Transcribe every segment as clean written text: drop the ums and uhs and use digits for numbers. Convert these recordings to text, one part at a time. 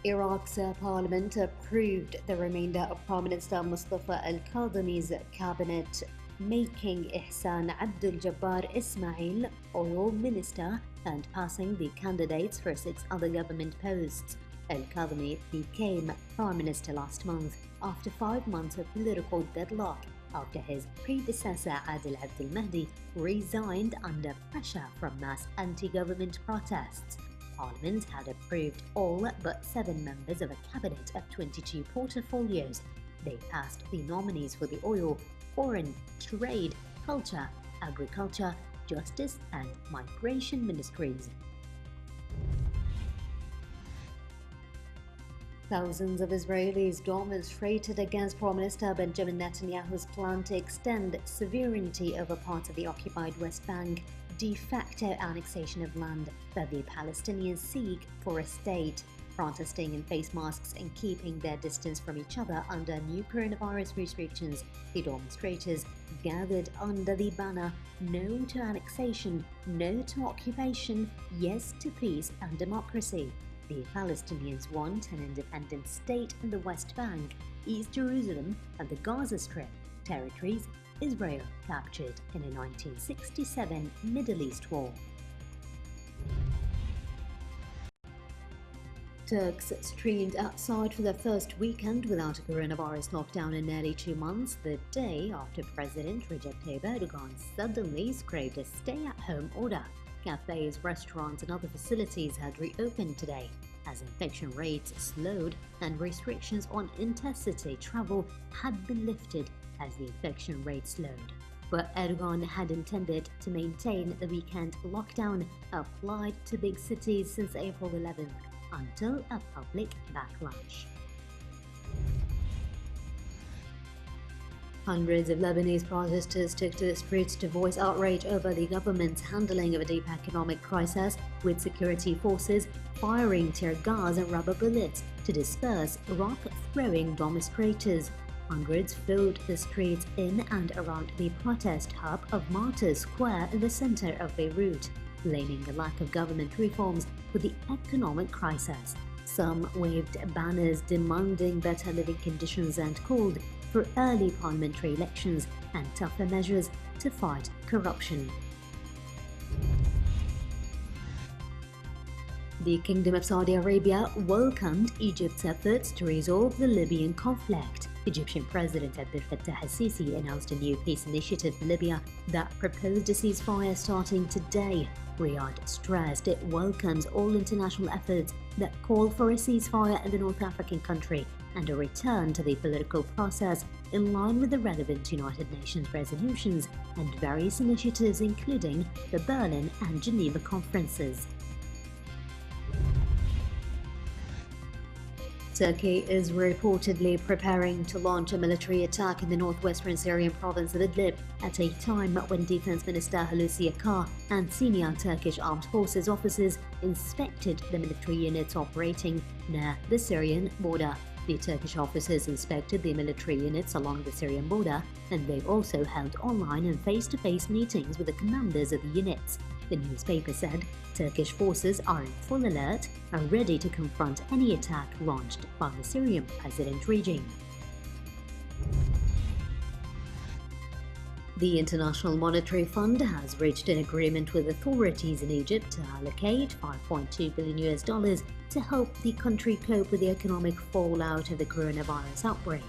Iraq's parliament approved the remainder of Prime Minister Mustafa al-Kadhimi's cabinet, making Ihsan Abdul Jabbar Ismail oil minister and passing the candidates for 6 other government posts. Al-Kadhimi became Prime Minister last month after 5 months of political deadlock after his predecessor Adil Abdul Mahdi resigned under pressure from mass anti-government protests. Parliament had approved all but 7 members of a cabinet of 22 portfolios. They passed the nominees for the oil, foreign, trade, culture, agriculture, justice and migration ministries. Thousands of Israelis demonstrated against Prime Minister Benjamin Netanyahu's plan to extend sovereignty over parts of the occupied West Bank, de facto annexation of land that the Palestinians seek for a state. Protesting in face masks and keeping their distance from each other under new coronavirus restrictions, the demonstrators gathered under the banner "No to annexation, no to occupation, yes to peace and democracy." The Palestinians want an independent state in the West Bank, East Jerusalem and the Gaza Strip, territories Israel captured in a 1967 Middle East war. Turks streamed outside for their first weekend without a coronavirus lockdown in nearly 2 months, the day after President Recep Tayyip Erdogan suddenly scrapped a stay-at-home order. Cafes, restaurants and other facilities had reopened today, as infection rates slowed and restrictions on intercity travel had been lifted as the infection rate slowed. But Erdogan had intended to maintain the weekend lockdown applied to big cities since April 11th until a public backlash. Hundreds of Lebanese protesters took to the streets to voice outrage over the government's handling of a deep economic crisis, with security forces firing tear gas and rubber bullets to disperse rock-throwing demonstrators. Hundreds filled the streets in and around the protest hub of Martyrs Square in the center of Beirut, blaming the lack of government reforms for the economic crisis. Some waved banners demanding better living conditions and called for early parliamentary elections and tougher measures to fight corruption. The Kingdom of Saudi Arabia welcomed Egypt's efforts to resolve the Libyan conflict. Egyptian President Abdel Fattah al-Sisi announced a new peace initiative for Libya that proposed a ceasefire starting today. Riyadh stressed it welcomes all international efforts that call for a ceasefire in the North African country and a return to the political process in line with the relevant United Nations resolutions and various initiatives including the Berlin and Geneva conferences. Turkey is reportedly preparing to launch a military attack in the northwestern Syrian province of Idlib at a time when Defense Minister Hulusi Akar and senior Turkish armed forces officers inspected the military units operating near the Syrian border. The Turkish officers inspected the military units along the Syrian border, and they also held online and face-to-face meetings with the commanders of the units. The newspaper said Turkish forces are in full alert and ready to confront any attack launched by the Syrian president regime. The International Monetary Fund has reached an agreement with authorities in Egypt to allocate $5.2 billion to help the country cope with the economic fallout of the coronavirus outbreak.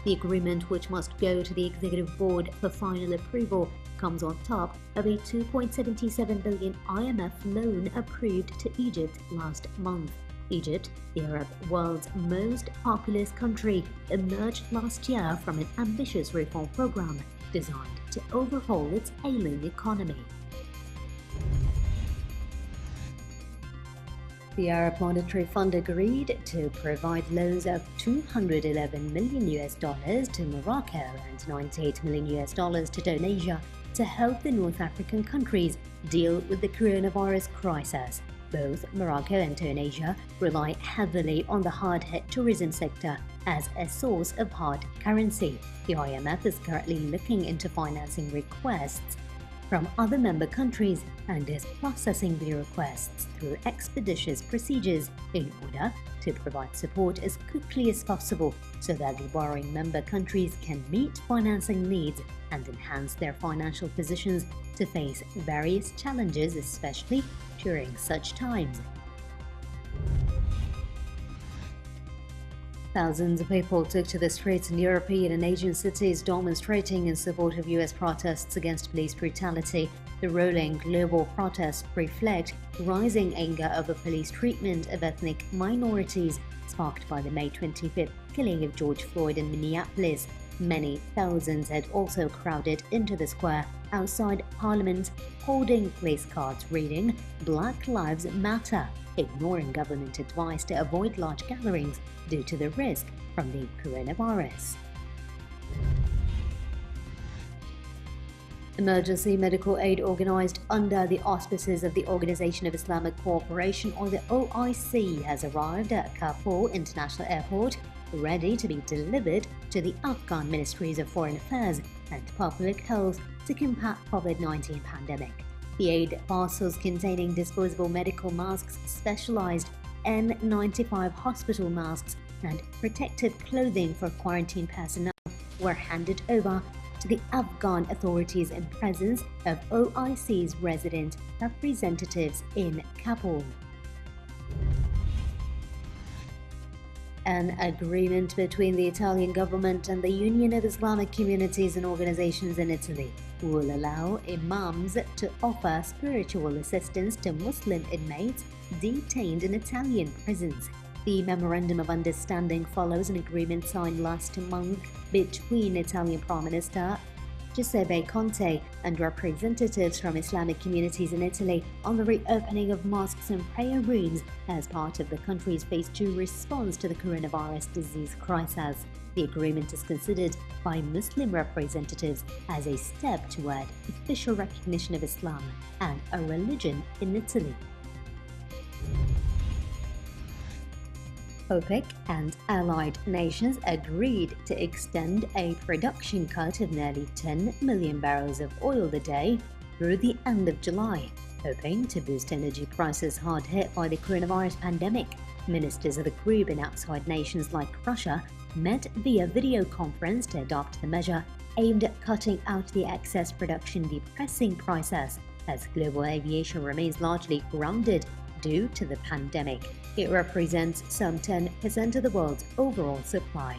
The agreement, which must go to the Executive Board for final approval, comes on top of a $2.77 billion IMF loan approved to Egypt last month. Egypt, the Arab world's most populous country, emerged last year from an ambitious reform program designed to overhaul its ailing economy. The Arab Monetary Fund agreed to provide loans of $211 million to Morocco and $98 million to Tunisia to help the North African countries deal with the coronavirus crisis. Both Morocco and Tunisia rely heavily on the hard-hit tourism sector as a source of hard currency. The IMF is currently looking into financing requests from other member countries and is processing the requests through expeditious procedures in order to provide support as quickly as possible so that the borrowing member countries can meet financing needs and enhance their financial positions to face various challenges, especially during such times. Thousands of people took to the streets in European and Asian cities demonstrating in support of US protests against police brutality. The rolling global protests reflect rising anger over police treatment of ethnic minorities, sparked by the May 25th killing of George Floyd in Minneapolis. Many thousands had also crowded into the square outside Parliament, holding placards reading "Black Lives Matter," ignoring government advice to avoid large gatherings due to the risk from the coronavirus. Emergency medical aid organized under the auspices of the Organization of Islamic Cooperation, or the OIC, has arrived at Kabul International Airport, ready to be delivered to the Afghan Ministries of Foreign Affairs and Public Health to combat COVID-19 pandemic. The aid parcels containing disposable medical masks, specialized N95 hospital masks, and protective clothing for quarantine personnel were handed over to the Afghan authorities in presence of OIC's resident representatives in Kabul. An agreement between the Italian government and the Union of Islamic Communities and Organizations in Italy will allow imams to offer spiritual assistance to Muslim inmates detained in Italian prisons. The Memorandum of Understanding follows an agreement signed last month between Italian Prime Minister Giuseppe Conte and representatives from Islamic communities in Italy on the reopening of mosques and prayer rooms as part of the country's phase 2 response to the coronavirus disease crisis. The agreement is considered by Muslim representatives as a step toward official recognition of Islam and a religion in Italy. OPEC and allied nations agreed to extend a production cut of nearly 10 million barrels of oil a day through the end of July, hoping to boost energy prices hard hit by the coronavirus pandemic. Ministers of the group in outside nations like Russia met via video conference to adopt the measure aimed at cutting out the excess production depressing prices as global aviation remains largely grounded due to the pandemic. It represents some 10% of the world's overall supply.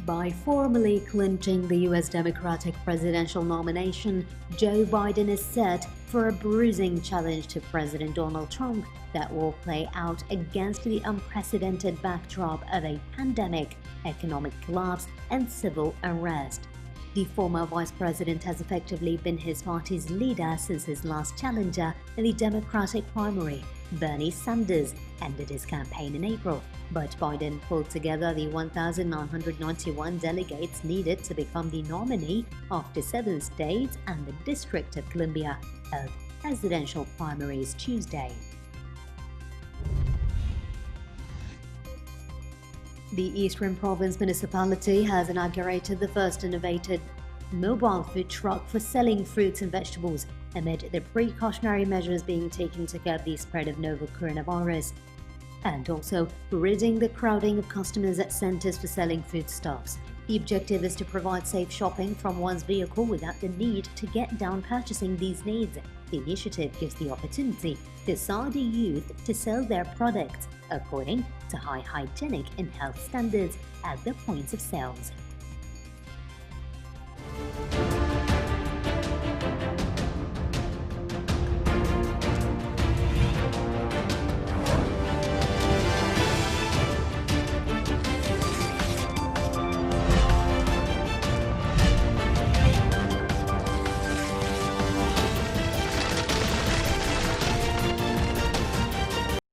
By formally clinching the U.S. Democratic presidential nomination, Joe Biden is set for a bruising challenge to President Donald Trump that will play out against the unprecedented backdrop of a pandemic, economic collapse, and civil unrest. The former vice president has effectively been his party's leader since his last challenger in the Democratic primary, Bernie Sanders, ended his campaign in April. But Biden pulled together the 1,991 delegates needed to become the nominee after 7 states and the District of Columbia held presidential primaries Tuesday. The Eastern Province Municipality has inaugurated the first innovative mobile food truck for selling fruits and vegetables amid the precautionary measures being taken to curb the spread of novel coronavirus, and also ridding the crowding of customers at centers for selling foodstuffs. The objective is to provide safe shopping from one's vehicle without the need to get down purchasing these needs. The initiative gives the opportunity to Saudi youth to sell their products according to high hygienic and health standards at the points of sales.